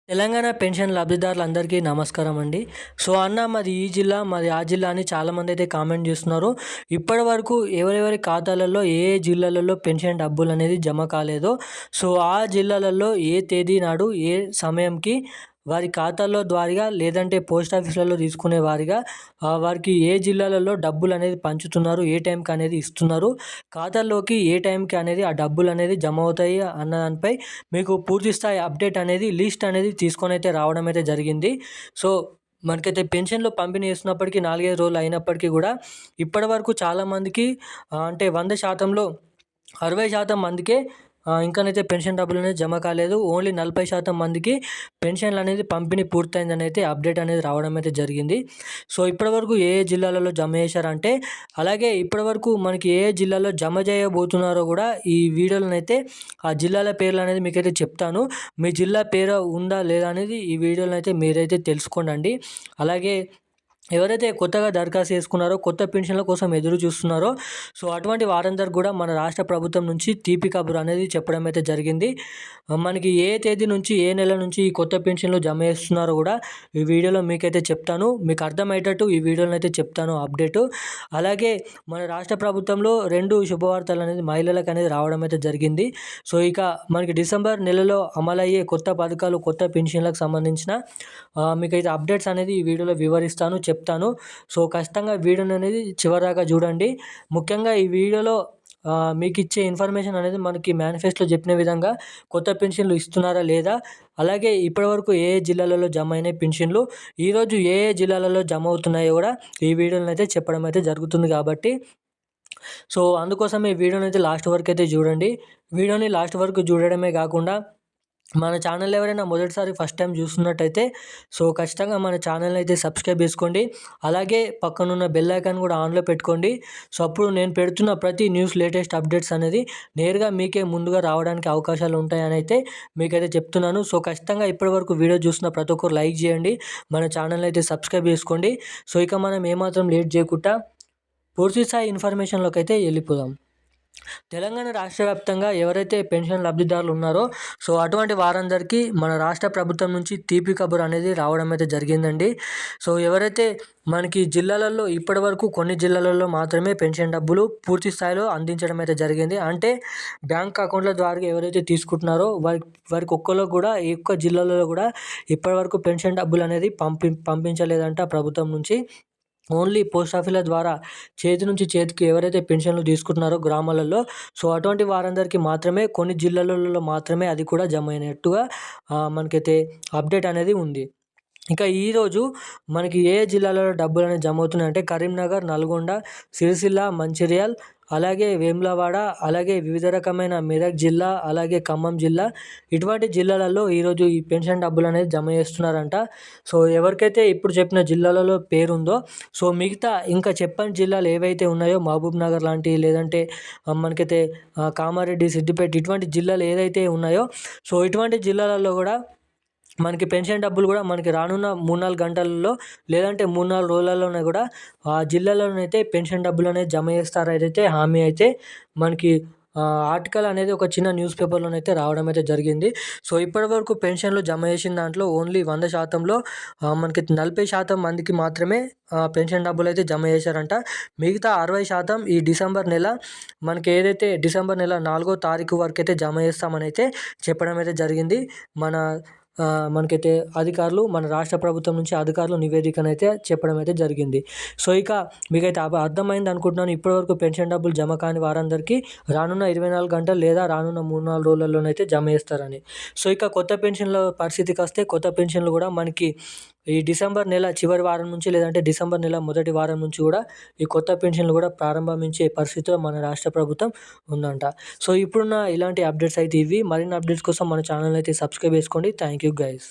Telangana pension లబ్ధిదారులందరికీ నమస్కారం అండి. So అన్న మాది ఈ జిల్లా, మాది ఆ జిల్లా అని చాలామంది అయితే కామెంట్ చేస్తున్నారు. ఇప్పటివరకు ఎవరెవరి ఖాతాలలో ఏ ఏ జిల్లాలలో పెన్షన్ డబ్బులు అనేది జమ కాలేదో, సో ఆ జిల్లాలలో ఏ తేదీ నాడు ఏ సమయంకి వారి ఖాతాల్లో ద్వారాగా లేదంటే పోస్ట్ ఆఫీస్లలో తీసుకునే వారిగా వారికి ఏ జిల్లాలలో డబ్బులు అనేది పంచుతున్నారు, ఏ టైంకి అనేది ఇస్తున్నారు, ఖాతాల్లోకి ఏ టైంకి అనేది ఆ డబ్బులు అనేది జమ అవుతాయి అన్న దానిపై మీకు పూర్తి స్థాయి అప్డేట్ అనేది లిస్ట్ అనేది తీసుకొని అయితే రావడం అయితే జరిగింది. సో మనకైతే పెన్షన్లు పంపిణీ చేస్తున్నప్పటికీ 4, 5 రోజులు అయినప్పటికీ కూడా ఇప్పటివరకు చాలామందికి అంటే 100%లో 60% మందికే ఇంకానైతే పెన్షన్ డబ్బులనేది జమ కాలేదు. ఓన్లీ 40% మందికి పెన్షన్లనేది పంపిణీ పూర్తయిందని అయితే అప్డేట్ అనేది రావడం అయితే జరిగింది. సో ఇప్పటివరకు ఏ ఏ జిల్లాలలో జమ చేశారంటే, అలాగే ఇప్పటివరకు మనకి ఏ ఏ జిల్లాలో జమ చేయబోతున్నారో కూడా ఈ వీడియోలోనైతే ఆ జిల్లాల పేర్లనేది మీకైతే చెప్తాను. మీ జిల్లా పేరు ఉందా లేదా అనేది ఈ వీడియోలోనైతే మీరైతే తెలుసుకోండి. అలాగే ఎవరైతే కొత్తగా దరఖాస్తు చేసుకున్నారో, కొత్త పెన్షన్ల కోసం ఎదురు చూస్తున్నారో, సో అటువంటి వారందరికి కూడా మన రాష్ట్ర ప్రభుత్వం నుంచి తీపి కబురు అనేది చెప్పడం అయితే జరిగింది. మనకి ఏ తేదీ నుంచి, ఏ నెల నుంచి ఈ కొత్త పెన్షన్లు జమ చేస్తున్నారో కూడా ఈ వీడియోలో మీకైతే చెప్తాను. మీకు అర్థమయ్యేటట్టు ఈ వీడియోలో అయితే చెప్తాను అప్డేటు. అలాగే మన రాష్ట్ర ప్రభుత్వంలో 2 శుభవార్తలు అనేది మహిళలకు అనేది రావడం అయితే జరిగింది. సో ఇక మనకి డిసెంబర్ నెలలో అమలయ్యే కొత్త పథకాలు, కొత్త పెన్షన్లకు సంబంధించిన మీకైతే అప్డేట్స్ అనేది ఈ వీడియోలో వివరిస్తాను, చెప్తాను. సో ఖచ్చితంగా వీడియోని అనేది చివరిదాకా చూడండి. ముఖ్యంగా ఈ వీడియోలో మీకు ఇచ్చే ఇన్ఫర్మేషన్ అనేది మనకి మేనిఫెస్టోలో చెప్పిన విధంగా కొత్త పెన్షన్లు ఇస్తున్నారా లేదా, అలాగే ఇప్పటివరకు ఏ ఏ జిల్లాలలో జమ అయినాయి పెన్షన్లు, ఈరోజు ఏ ఏ జిల్లాలలో జమ అవుతున్నాయో కూడా ఈ వీడియోలో అయితే చెప్పడం అయితే జరుగుతుంది. కాబట్టి సో అందుకోసమే ఈ వీడియోని అయితే లాస్ట్ వరకు అయితే చూడండి. వీడియోని లాస్ట్ వరకు చూడడమే కాకుండా మన ఛానల్ ఎవరైనా మొదటిసారి ఫస్ట్ టైం చూస్తున్నట్టయితే సో ఖచ్చితంగా మన ఛానల్ని అయితే సబ్స్క్రైబ్ చేసుకోండి. అలాగే పక్కనున్న బెల్ ఐకాన్ కూడా ఆన్లో పెట్టుకోండి. సో అప్పుడు నేను పెడుతున్న ప్రతి న్యూస్, లేటెస్ట్ అప్డేట్స్ అనేది నేరుగా మీకే ముందుగా రావడానికి అవకాశాలు ఉంటాయని అయితే మీకైతే చెప్తున్నాను. సో ఖచ్చితంగా ఇప్పటివరకు వీడియో చూసిన ప్రతి ఒక్కరు లైక్ చేయండి, మన ఛానల్ని అయితే సబ్స్క్రైబ్ చేసుకోండి. సో ఇక మనం ఏమాత్రం లేట్ చేయకుండా పూర్తి స్థాయి ఇన్ఫర్మేషన్లోకి అయితే వెళ్ళిపోదాం. తెలంగాణ రాష్ట్ర వ్యాప్తంగా ఎవరైతే పెన్షన్ లబ్ధిదారులు ఉన్నారో, సో అటువంటి వారందరికీ మన రాష్ట్ర ప్రభుత్వం నుంచి తీపి కబురు అనేది రావడం అయితే జరిగిందండి. సో ఎవరైతే మనకి జిల్లాలలో ఇప్పటివరకు కొన్ని జిల్లాలలో మాత్రమే పెన్షన్ డబ్బులు పూర్తి స్థాయిలో అందించడం అయితే జరిగింది. అంటే బ్యాంక్ అకౌంట్ల ద్వారా ఎవరైతే తీసుకుంటున్నారో వారికి ఒక్కరికి కూడా ఈ ఒక్క జిల్లాలలో కూడా ఇప్పటివరకు పెన్షన్ డబ్బులు అనేది పంపించలేదంట ప్రభుత్వం నుంచి. ఓన్లీ పోస్ట్ ఆఫీస్ల ద్వారా చేతి నుంచి చేతికి ఎవరైతే పెన్షన్లు తీసుకుంటున్నారో గ్రామాలలో, సో అటువంటి వారందరికీ మాత్రమే కొన్ని జిల్లాలలో మాత్రమే అది కూడా జమ అయినట్టుగా మనకైతే అప్డేట్ అనేది ఉంది. ఇంకా ఈరోజు మనకి ఏ జిల్లాలలో డబ్బులు అనేది జమ అవుతున్నాయంటే కరీంనగర్, నల్గొండ, సిరిసిల్ల, మంచిర్యాల్, అలాగే వేములవాడ, అలాగే వివిధ రకమైన మెదక్ జిల్లా, అలాగే ఖమ్మం జిల్లా, ఇటువంటి జిల్లాలలో ఈరోజు ఈ పెన్షన్ డబ్బులు అనేది జమ చేస్తున్నారంట. సో ఎవరికైతే ఇప్పుడు చెప్పిన జిల్లాలలో పేరుందో, సో మిగతా ఇంకా చెప్పని జిల్లాలు ఏవైతే ఉన్నాయో మహబూబ్ నగర్ లాంటి, లేదంటే మనకైతే కామారెడ్డి, సిద్దిపేట ఇటువంటి జిల్లాలు ఏదైతే ఉన్నాయో, సో ఇటువంటి జిల్లాలలో కూడా మనకి పెన్షన్ డబ్బులు కూడా మనకి రానున్న 3-4 గంటలలో లేదంటే 3-4 రోజులలోనే కూడా ఆ జిల్లాలోనైతే పెన్షన్ డబ్బులు అనేది జమ చేస్తారైతే హామీ అయితే మనకి ఆర్టికల్ అనేది ఒక చిన్న న్యూస్ పేపర్లోనైతే రావడం అయితే జరిగింది. సో ఇప్పటివరకు పెన్షన్లు జమ చేసిన దాంట్లో ఓన్లీ 100%లో మనకి 40% మందికి మాత్రమే పెన్షన్ డబ్బులు అయితే జమ చేశారంట. మిగతా 60% ఈ డిసెంబర్ నెల మనకి ఏదైతే డిసెంబర్ నెల 4వ తారీఖు వరకు అయితే జమ చేస్తామని అయితే చెప్పడం అయితే జరిగింది. మనకైతే అధికారులు, మన రాష్ట్ర ప్రభుత్వం నుంచి అధికారులు నివేదికనైతే చెప్పడం అయితే జరిగింది. సో ఇక మీకైతే అర్థమైంది అనుకుంటున్నాను. ఇప్పటివరకు పెన్షన్ డబ్బులు జమ కాని వారందరికీ రానున్న 24 గంటలు లేదా రానున్న 3-4 రోజులలోనైతే జమ చేస్తారని. సో ఇక కొత్త పెన్షన్ల పరిస్థితికి వస్తే, కొత్త పెన్షన్లు కూడా మనకి ఈ డిసెంబర్ నెల చివరి వారం నుంచి లేదంటే డిసెంబర్ నెల మొదటి వారం నుంచి కూడా ఈ కొత్త పెన్షన్లు కూడా ప్రారంభించే పరిస్థితిలో మన రాష్ట్ర ప్రభుత్వం ఉందంట. సో ఇప్పుడున్న ఇలాంటి అప్డేట్స్ అయితే ఇవి. మరిన్ని అప్డేట్స్ కోసం మన ఛానల్ అయితే సబ్స్క్రైబ్ చేసుకోండి. Thank you guys.